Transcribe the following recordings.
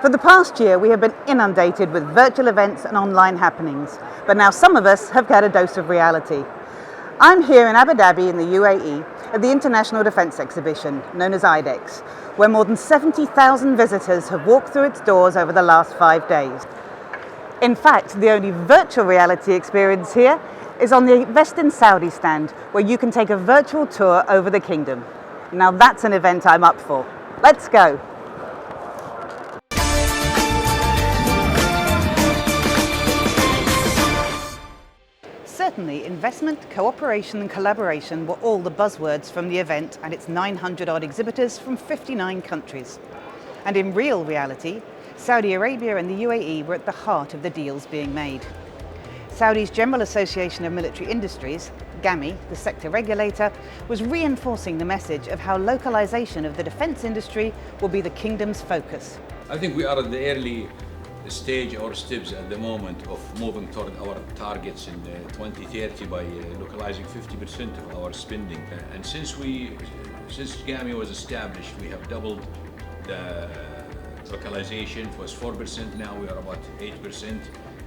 For the past year, we have been inundated with virtual events and online happenings, but now some of us have got a dose of reality. I'm here in Abu Dhabi in the UAE at the International Defence Exhibition, known as IDEX, where more than 70,000 visitors have walked through its doors over the last 5 days. In fact, the only virtual reality experience here is on the Invest in Saudi stand, where you can take a virtual tour over the kingdom. Now that's an event I'm up for. Let's go. Certainly, investment, cooperation and collaboration were all the buzzwords from the event and its 900-odd exhibitors from 59 countries. And in real reality, Saudi Arabia and the UAE were at the heart of the deals being made. Saudi's General Association of Military Industries, GAMI, the sector regulator, was reinforcing the message of how localization of the defense industry will be the kingdom's focus. I think we are at the early stage or steps at the moment of moving toward our targets in 2030 by localizing 50% of our spending. And since GAMI was established, we have doubled the localization. It was 4%, now we are about 8%.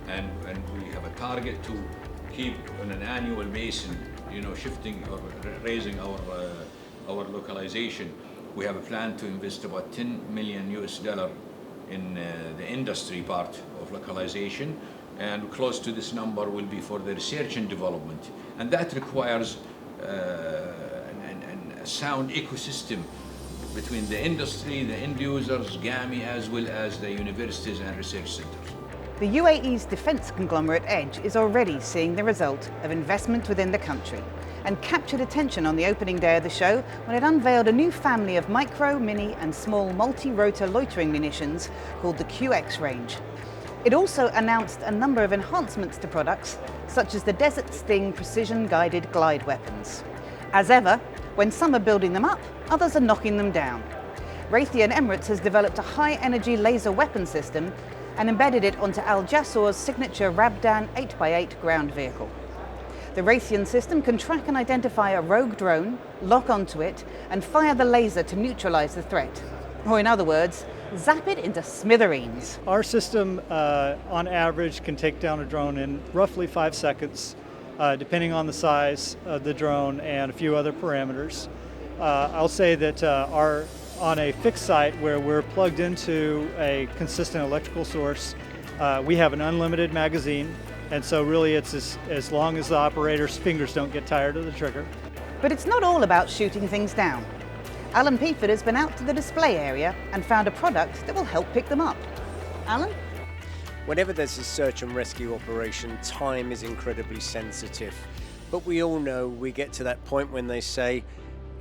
And we have a target to keep on an annual basis, shifting or raising our localization. We have a plan to invest about $10 million in the industry part of localization, and close to this number will be for the research and development. And that requires a sound ecosystem between the industry, the end users, GAMI, as well as the universities and research centers. The UAE's defence conglomerate Edge is already seeing the result of investment within the country and captured attention on the opening day of the show when it unveiled a new family of micro, mini and small multi-rotor loitering munitions called the QX range. It also announced a number of enhancements to products such as the Desert Sting precision-guided glide weapons. As ever, when some are building them up, others are knocking them down. Raytheon Emirates has developed a high-energy laser weapon system and embedded it onto Al Jassur's signature Rabdan 8x8 ground vehicle. The Raytheon system can track and identify a rogue drone, lock onto it, and fire the laser to neutralize the threat. Or in other words, zap it into smithereens. Our system, on average, can take down a drone in roughly 5 seconds, depending on the size of the drone and a few other parameters. I'll say that on a fixed site where we're plugged into a consistent electrical source, we have an unlimited magazine, and so really it's as long as the operator's fingers don't get tired of the trigger. But it's not all about shooting things down. Alan Peaford has been out to the display area and found a product that will help pick them up. Alan? Whenever there's a search and rescue operation, time is incredibly sensitive. But we all know we get to that point when they say,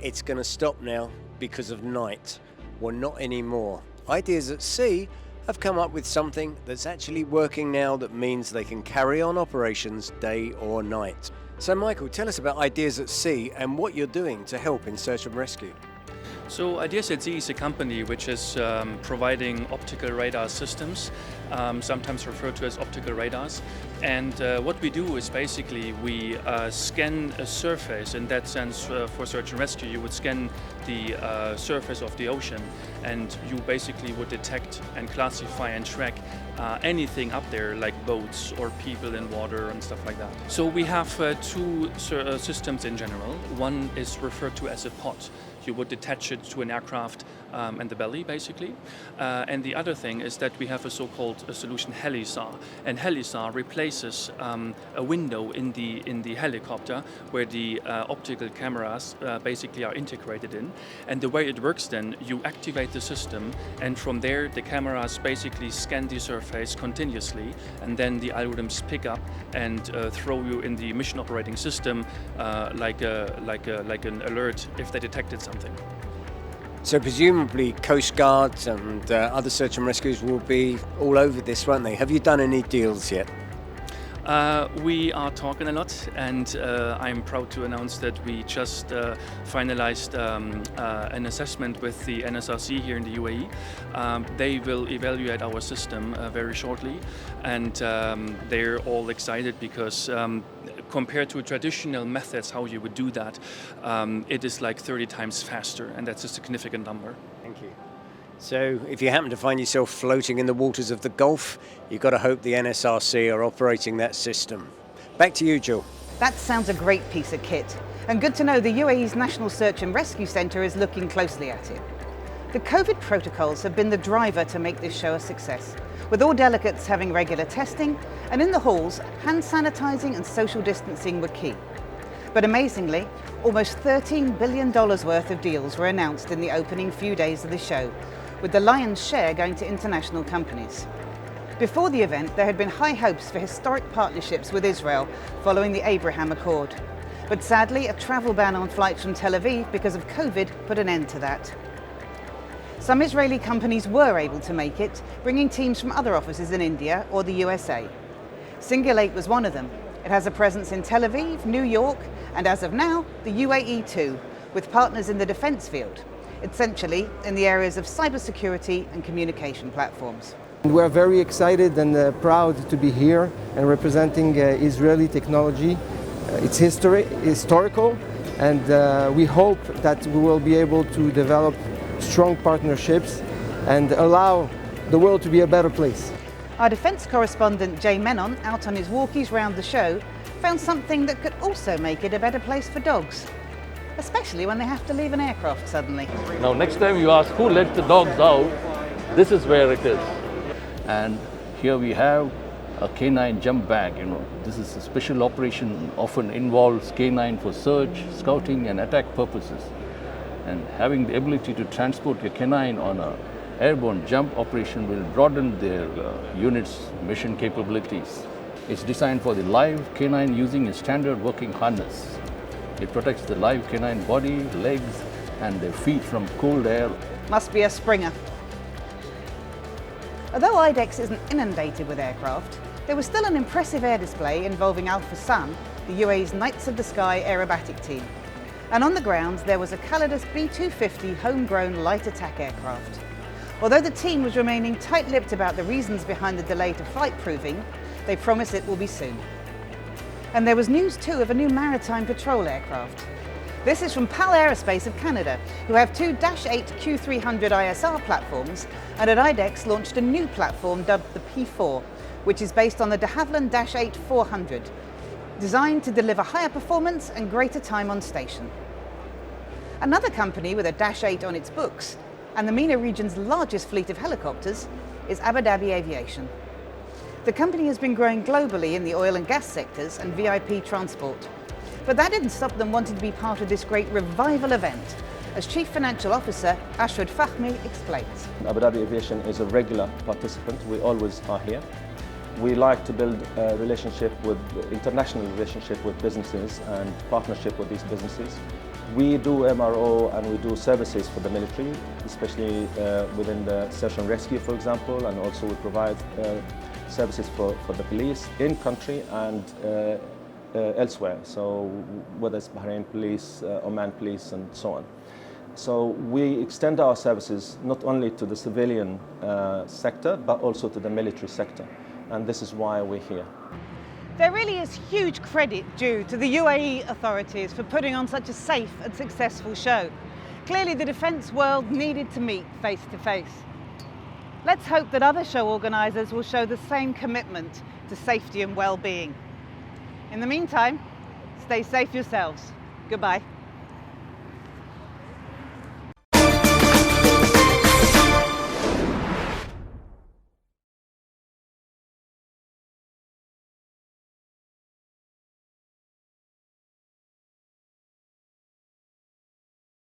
it's going to stop now because of night. Well, not anymore. Ideas at Sea have come up with something that's actually working now that means they can carry on operations day or night. So Michael, tell us about Ideas at Sea and what you're doing to help in search and rescue. So Ideas at Sea is a company which is providing optical radar systems, sometimes referred to as optical radars. And what we do is basically we scan a surface. In that sense, for search and rescue, you would scan the surface of the ocean, and you basically would detect and classify and track anything up there, like boats or people in water and stuff like that. So we have two systems in general. One is referred to as a pod. You would attach it to an aircraft and the belly, basically. And the other thing is that we have a so-called solution HeliSAR. And HeliSAR replaces a window in the helicopter where the optical cameras basically are integrated in. And the way it works then, you activate the system, and from there the cameras basically scan the surface continuously, and then the algorithms pick up and throw you in the mission operating system like an alert if they detected something. So presumably Coast Guards and other search and rescues will be all over this, won't they? Have you done any deals yet? We are talking a lot, and I'm proud to announce that we just finalized an assessment with the NSRC here in the UAE. They will evaluate our system very shortly, and they're all excited because compared to traditional methods, how you would do that, it is like 30 times faster, and that's a significant number. Thank you. So if you happen to find yourself floating in the waters of the Gulf, you've got to hope the NSRC are operating that system. Back to you, Jill. That sounds a great piece of kit, and good to know the UAE's National Search and Rescue Centre is looking closely at it. The COVID protocols have been the driver to make this show a success, with all delegates having regular testing, and in the halls, hand sanitising and social distancing were key. But amazingly, almost $13 billion worth of deals were announced in the opening few days of the show, with the lion's share going to international companies. Before the event, there had been high hopes for historic partnerships with Israel following the Abraham Accord. But sadly, a travel ban on flights from Tel Aviv because of COVID put an end to that. Some Israeli companies were able to make it, bringing teams from other offices in India or the USA. Singulate was one of them. It has a presence in Tel Aviv, New York, and as of now, the UAE too, with partners in the defence field, essentially in the areas of cybersecurity and communication platforms. We're very excited and proud to be here and representing Israeli technology. It's historical, and we hope that we will be able to develop strong partnerships and allow the world to be a better place. Our defence correspondent Jay Menon, out on his walkies round the show, found something that could also make it a better place for dogs, especially when they have to leave an aircraft suddenly. Now next time you ask who let the dogs out, this is where it is. And here we have a canine jump bag. This is a special operation, often involves canine for search, scouting and attack purposes. And having the ability to transport a canine on an airborne jump operation will broaden their unit's mission capabilities. It's designed for the live canine using a standard working harness. It protects the live canine body, legs and their feet from cold air. Must be a Springer. Although IDEX isn't inundated with aircraft, there was still an impressive air display involving Al Fassam, the UAE's Knights of the Sky aerobatic team. And on the ground there was a Calidus B-250 homegrown light attack aircraft. Although the team was remaining tight-lipped about the reasons behind the delay to flight proving, they promise it will be soon. And there was news too of a new maritime patrol aircraft. This is from PAL Aerospace of Canada, who have two Dash 8 Q300 ISR platforms, and at IDEX launched a new platform dubbed the Peaford, which is based on the de Havilland Dash 8 400, designed to deliver higher performance and greater time on station. Another company with a Dash 8 on its books, and the MENA region's largest fleet of helicopters, is Abu Dhabi Aviation. The company has been growing globally in the oil and gas sectors and VIP transport. But that didn't stop them wanting to be part of this great revival event, as Chief Financial Officer Ashrad Fahmy explains. Abu Dhabi Aviation is a regular participant. We always are here. We like to build a international relationship with businesses and partnership with these businesses. We do MRO and we do services for the military, especially within the search and rescue, for example, and also we provide services for the police in country and elsewhere, so whether it's Bahrain police, Oman police and so on. So we extend our services not only to the civilian sector but also to the military sector, and this is why we're here. There really is huge credit due to the UAE authorities for putting on such a safe and successful show. Clearly the defence world needed to meet face to face. Let's hope that other show organisers will show the same commitment to safety and well-being. In the meantime, stay safe yourselves. Goodbye.